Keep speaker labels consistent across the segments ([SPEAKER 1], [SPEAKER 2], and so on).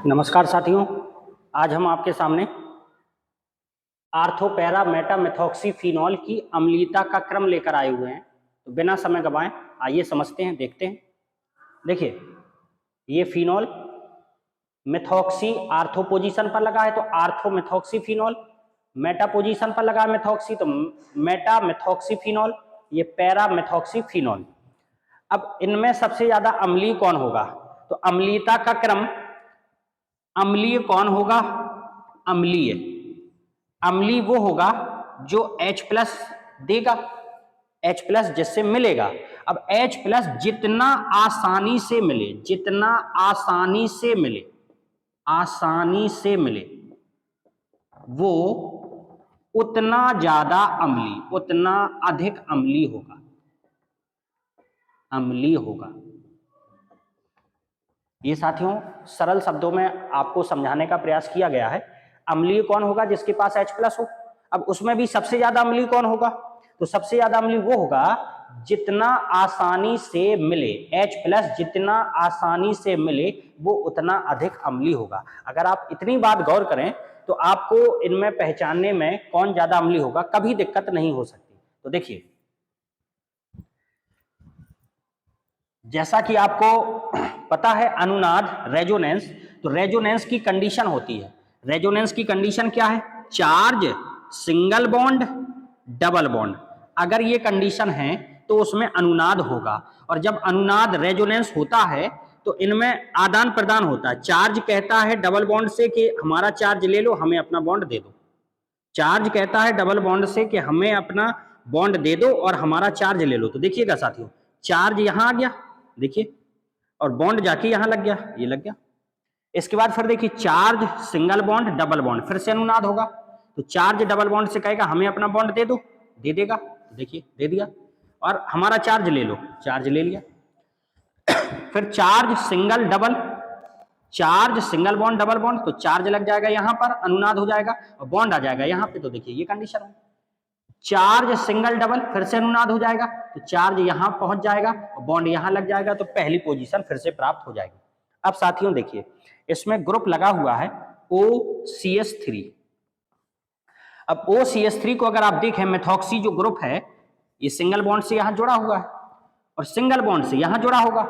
[SPEAKER 1] नमस्कार साथियों, आज हम आपके सामने आर्थो पैरा मेटा मेथॉक्सीफिनॉल की अम्लीयता का क्रम लेकर आए हुए हैं। तो बिना समय गवाएं आइए समझते हैं, देखते हैं। देखिए, ये फिनॉल मेथॉक्सी आर्थो पोजीशन पर लगा है तो आर्थो मेथॉक्सीफिनॉल, मेटा पोजीशन पर लगा है मेथॉक्सी तो मेटा मेथॉक्सीफिनॉल, ये पैरा मेथॉक्सीफिनॉल। अब इनमें सबसे ज्यादा अम्लीय कौन होगा? तो अम्लीयता का क्रम, अम्लीय कौन होगा? अम्लीय अम्लीय वो होगा जो H+ देगा, H+ जिससे मिलेगा। अब H+ जितना आसानी से मिले, जितना आसानी से मिले, आसानी से मिले, वो उतना ज्यादा अम्लीय, उतना अधिक अम्लीय होगा, अम्लीय होगा। ये साथियों सरल शब्दों में आपको समझाने का प्रयास किया गया है। अम्लीय कौन होगा? जिसके पास H+ हो। अब उसमें भी सबसे ज्यादा अम्लीय कौन होगा? तो सबसे ज्यादा अम्लीय वो होगा जितना आसानी से मिले, H+ जितना आसानी से मिले वो उतना अधिक अम्लीय होगा। अगर आप इतनी बात गौर करें तो आपको इनमें पहचानने में कौन ज्यादा अम्लीय होगा कभी दिक्कत नहीं हो सकती। तो देखिए, जैसा कि आपको पता है अनुनाद, रेजोनेंस, तो रेजोनेंस की कंडीशन होती है। रेजोनेंस की कंडीशन क्या है? Charge, single bond, double bond. अगर ये कंडीशन है तो उसमें अनुनाद होगा। और जब अनुनाद रेजोनेंस होता है तो इनमें आदान प्रदान होता है। चार्ज कहता है डबल बॉन्ड से कि हमारा चार्ज ले लो, हमें अपना बॉन्ड दे दो। चार्ज कहता है डबल बॉन्ड से कि हमें अपना बॉन्ड दे दो और हमारा चार्ज ले लो। तो देखिएगा साथियों, चार्ज यहां आ गया, देखिए, और बॉन्ड जाके यहां लग गया, ये लग गया। इसके बाद फिर देखिए, charge, single bond, double bond, फिर से अनुनाद होगा। तो चार्ज डबल बॉन्ड से कहेगा हमें अपना बॉन्ड दे दो, दे देगा, देखिए दे दिया। और हमारा चार्ज ले लो, चार्ज ले लिया। फिर charge single double, charge single bond double bond, तो चार्ज लग जाएगा यहां पर, अनुनाद हो जाएगा और बॉन्ड आ जाएगा यहां पे। तो देखिए ये कंडीशन है। चार्ज सिंगल डबल, फिर से अनुनाद हो जाएगा, तो चार्ज यहां पहुंच जाएगा और बॉन्ड यहां लग जाएगा, तो पहली पोजीशन फिर से प्राप्त हो जाएगी। अब साथियों देखिए, इसमें ग्रुप लगा हुआ है OCH3। अब OCH3 को अगर आप देखें, मेथॉक्सी जो ग्रुप है ये सिंगल बॉन्ड से यहां जुड़ा हुआ है और सिंगल बॉन्ड से यहां जुड़ा होगा।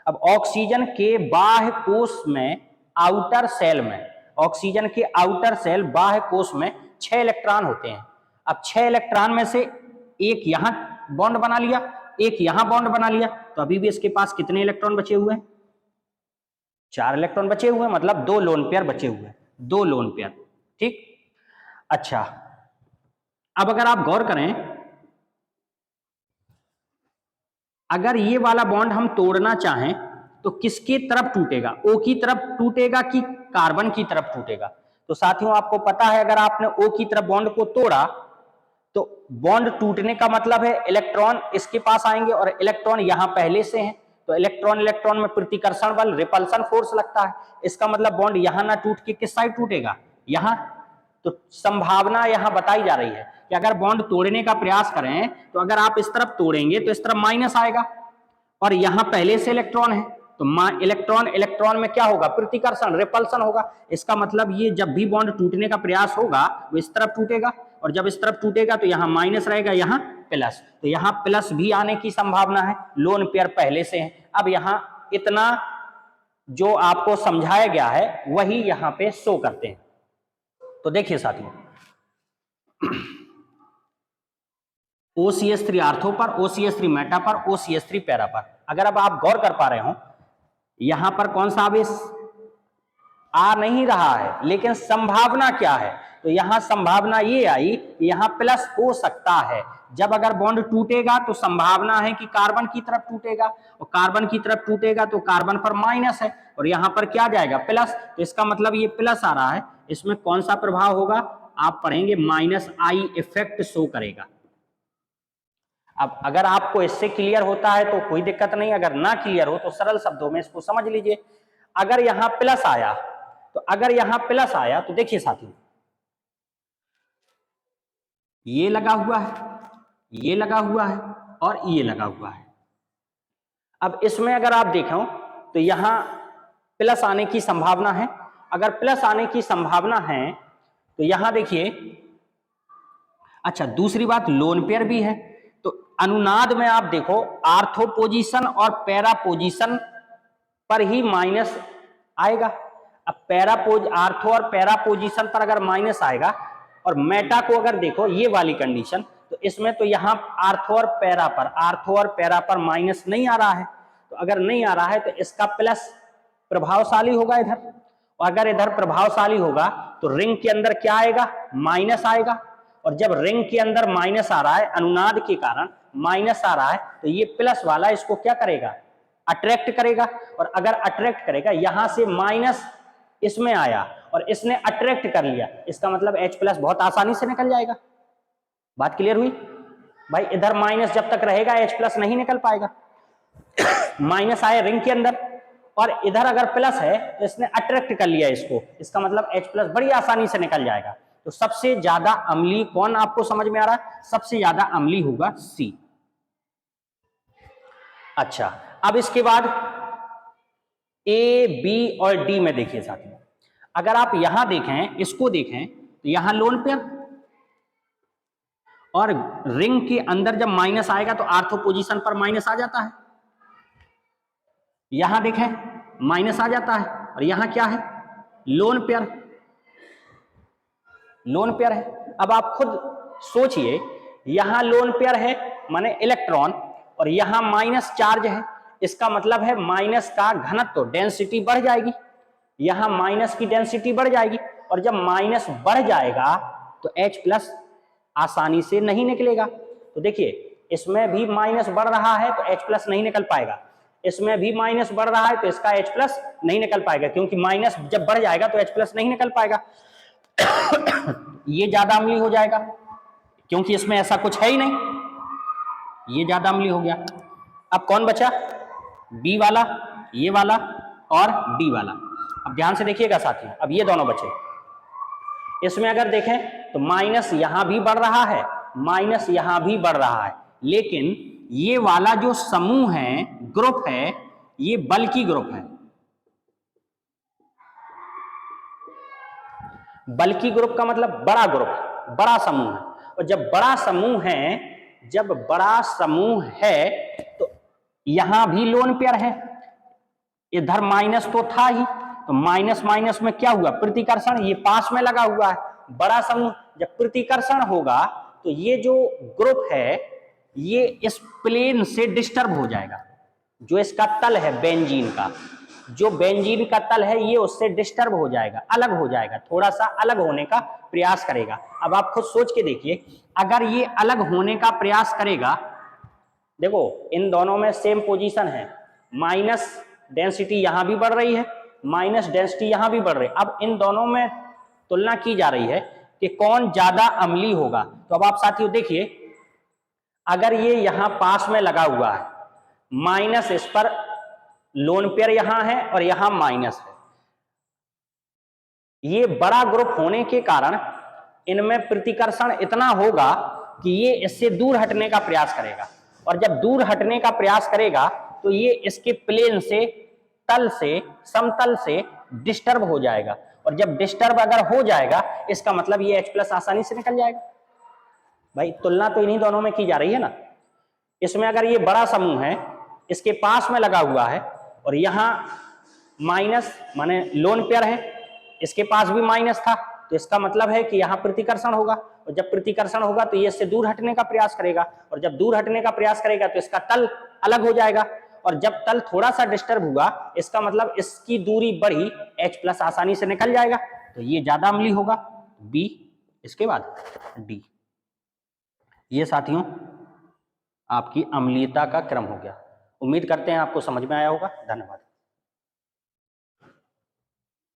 [SPEAKER 1] अब ऑक्सीजन के बाह्य कोश में, आउटर सेल में, ऑक्सीजन के आउटर सेल बाह्य कोश में 6 इलेक्ट्रॉन होते हैं। अब 6 इलेक्ट्रॉन में से एक यहां बॉन्ड बना लिया, एक यहां बॉन्ड बना लिया, तो अभी भी इसके पास कितने इलेक्ट्रॉन बचे हुए हैं? 4 इलेक्ट्रॉन बचे हुए हैं, मतलब 2 लोन पेयर बचे हुए हैं, 2 लोन पेयर। ठीक, अच्छा, अब अगर आप गौर करें, अगर ये वाला बॉन्ड हम तोड़ना चाहें तो किसकी तरफ टूटेगा? O की तरफ टूटेगा कि कार्बन की तरफ टूटेगा? तो साथियों आपको पता है, अगर आपने O की तरफ बॉन्ड को तोड़ा तो बॉन्ड टूटने का मतलब है इलेक्ट्रॉन इसके पास आएंगे और इलेक्ट्रॉन यहां पहले से हैं, तो इलेक्ट्रॉन इलेक्ट्रॉन में प्रतिकर्षण बल, रिपल्सन फोर्स लगता है। इसका मतलब बॉन्ड यहां ना टूट के किस साइड टूटेगा? यहां। तो संभावना यहां बताई जा रही है कि अगर बॉन्ड तोड़ने का प्रयास करें तो अगर आप इस तरफ तोड़ेंगे तो इस तरफ माइनस आएगा और यहां पहले से इलेक्ट्रॉन है, तो इलेक्ट्रॉन इलेक्ट्रॉन में क्या होगा? प्रतिकर्षण, रिपल्सन होगा। इसका मतलब ये जब भी बॉन्ड टूटने का प्रयास होगा वो इस तरफ टूटेगा और जब इस तरफ टूटेगा तो यहां माइनस रहेगा, यहां प्लस, तो यहां प्लस भी आने की संभावना है, लोन पेयर पहले से है। अब यहां इतना जो आपको समझाया गया है वही यहां पे शो करते हैं। तो देखिए साथियों, OCH3 आर्थो पर, OCH3 मेटा पर, OCH3 पैरा पर। अगर अब आप गौर कर पा रहे हो, यहां पर कौन सा आवेश आ नहीं रहा है, लेकिन संभावना क्या है? तो यहां संभावना ये आई कि यहां प्लस हो सकता है। जब अगर बॉन्ड टूटेगा तो संभावना है कि कार्बन की तरफ टूटेगा और कार्बन की तरफ टूटेगा तो कार्बन पर माइनस है और यहां पर क्या जाएगा? प्लस। तो इसका मतलब ये प्लस आ रहा है, इसमें कौन सा प्रभाव होगा? आप पढ़ेंगे -I इफेक्ट शो करेगा। अब अगर आपको इससे क्लियर होता है तो कोई दिक्कत नहीं, अगर ना क्लियर हो तो सरल शब्दों में इसको समझ लीजिए। अगर यहां प्लस आया तो, अगर यहां प्लस आया तो देखिए साथियों, ये लगा हुआ है, ये लगा हुआ है और ये लगा हुआ है। अब इसमें अगर आप देखो तो यहां प्लस आने की संभावना है। अगर प्लस आने की संभावना है तो यहां देखिए, अच्छा दूसरी बात लोन पेयर भी है, तो अनुनाद में आप देखो आर्थो पोजीशन और पैरा पोजीशन पर ही माइनस आएगा। अब आर्थो और पैरा पोजीशन पर अगर माइनस आएगा और मेटा को अगर देखो ये वाली कंडीशन, तो इसमें तो यहां आर्थो और पैरा पर माइनस नहीं आ रहा है, तो अगर नहीं आ रहा है तो इसका प्लस प्रभावशाली होगा इधर, और अगर इधर प्रभावशाली होगा तो रिंग के अंदर क्या आएगा, माइनस आएगा। और जब रिंग के अंदर माइनस आ रहा है, अनुनाद के कारण माइनस आ रहा है, तो ये प्लस वाला इसको क्या करेगा, अट्रैक्ट करेगा। और अगर अट्रैक्ट करेगा, यहां से माइनस इसमें आया और इसने अट्रैक्ट कर लिया, इसका मतलब H प्लस बहुत आसानी से निकल जाएगा। बात क्लियर हुई भाई? इधर माइनस जब तक रहेगा H प्लस नहीं निकल पाएगा। माइनस आए रिंग के अंदर और इधर अगर प्लस है तो इसने अट्रैक्ट कर लिया इसको, इसका मतलब H प्लस बड़ी आसानी से निकल जाएगा। तो सबसे ज्यादा अम्लीय कौन आपको समझ में आ रहा है? सबसे ज्यादा अम्लीय होगा C। अच्छा, अब इसके बाद A, B और D में देखिए साथियों, अगर आप यहां देखें, इसको देखें तो यहां लोन पेयर और रिंग के अंदर जब माइनस आएगा तो आर्थो पोजीशन पर माइनस आ जाता है। यहां देखें माइनस आ जाता है और यहां क्या है, लोन पेयर, लोन पेयर है। अब आप खुद सोचिए, यहां लोन पेयर है माने इलेक्ट्रॉन और यहां माइनस चार्ज है, इसका मतलब है माइनस का घनत्व, तो डेंसिटी बढ़ जाएगी, यहां माइनस की डेंसिटी बढ़ जाएगी, और जब माइनस बढ़ जाएगा तो H प्लस आसानी से नहीं निकलेगा। तो देखिए इसमें भी माइनस बढ़ रहा है तो H प्लस नहीं निकल पाएगा, इसमें भी माइनस बढ़ रहा है तो इसका H प्लस नहीं निकल पाएगा, क्योंकि माइनस जब बढ़ जाएगा तो H प्लस नहीं निकल पाएगा। ये ज्यादा अम्लीय हो जाएगा क्योंकि इसमें ऐसा कुछ है ही नहीं, ये ज्यादा अम्लीय हो गया। अब कौन बचा, बी वाला, ये वाला और डी वाला। अब ध्यान से देखिएगा साथियों, अब ये दोनों बचे, इसमें अगर देखें तो माइनस यहां भी बढ़ रहा है, माइनस यहां भी बढ़ रहा है, लेकिन ये वाला जो समूह है, ग्रुप है, ये बल्कि ग्रुप है। बल्कि ग्रुप का मतलब बड़ा ग्रुप, बड़ा समूह है, और जब बड़ा समूह है, जब बड़ा समूह है तो यहां भी लोन पेयर है, इधर माइनस तो था ही, तो माइनस माइनस में क्या हुआ, प्रतिकर्षण, ये पास में लगा हुआ है। बड़ा समूह जब प्रतिकर्षण होगा तो ये जो ग्रुप है ये इस प्लेन से डिस्टर्ब हो जाएगा, जो इसका तल है बेंजीन का, जो बेंजीन का तल है ये उससे डिस्टर्ब हो जाएगा, अलग हो जाएगा, थोड़ा सा अलग होने का प्रयास करेगा। अब आप खुद सोच के देखिए, अगर ये अलग होने का प्रयास करेगा, देखो इन दोनों में सेम पोजीशन है, माइनस डेंसिटी यहां भी बढ़ रही है, माइनस डेंसिटी यहां भी बढ़ रही है। अब इन दोनों में तुलना की जा रही है कि कौन ज्यादा अम्लीय होगा। तो अब आप साथियों देखिए, अगर ये यहां पास में लगा हुआ है, माइनस इस पर लोन पेयर यहां है और यहां माइनस है, ये बड़ा ग्रुप होने के कारण इनमें प्रतिकर्षण इतना होगा कि ये इससे दूर हटने का प्रयास करेगा, और जब दूर हटने का प्रयास करेगा तो ये इसके प्लेन से, तल से, समतल से डिस्टर्ब हो जाएगा, और जब डिस्टर्ब अगर हो जाएगा इसका मतलब ये H प्लस आसानी से निकल जाएगा। भाई तुलना तो इन्हीं दोनों में की जा रही है ना। इसमें अगर ये बड़ा समूह है, इसके पास में लगा हुआ है और यहां माइनस माने लोन पेयर है, इसके पास भी माइनस था, तो इसका मतलब है कि यहां प्रतिकर्षण होगा, और जब प्रतिकर्षण होगा तो ये इससे दूर हटने का प्रयास करेगा, और जब दूर हटने का प्रयास करेगा तो इसका तल अलग हो जाएगा, और जब तल थोड़ा सा डिस्टर्ब हुआ इसका मतलब इसकी दूरी बढ़ी, H प्लस आसानी से निकल जाएगा, तो ये ज्यादा अम्लीय होगा, बी। इसके बाद डी। ये साथियों आपकी अम्लीयता का क्रम हो गया। उम्मीद करते हैं आपको समझ में आया होगा। धन्यवाद।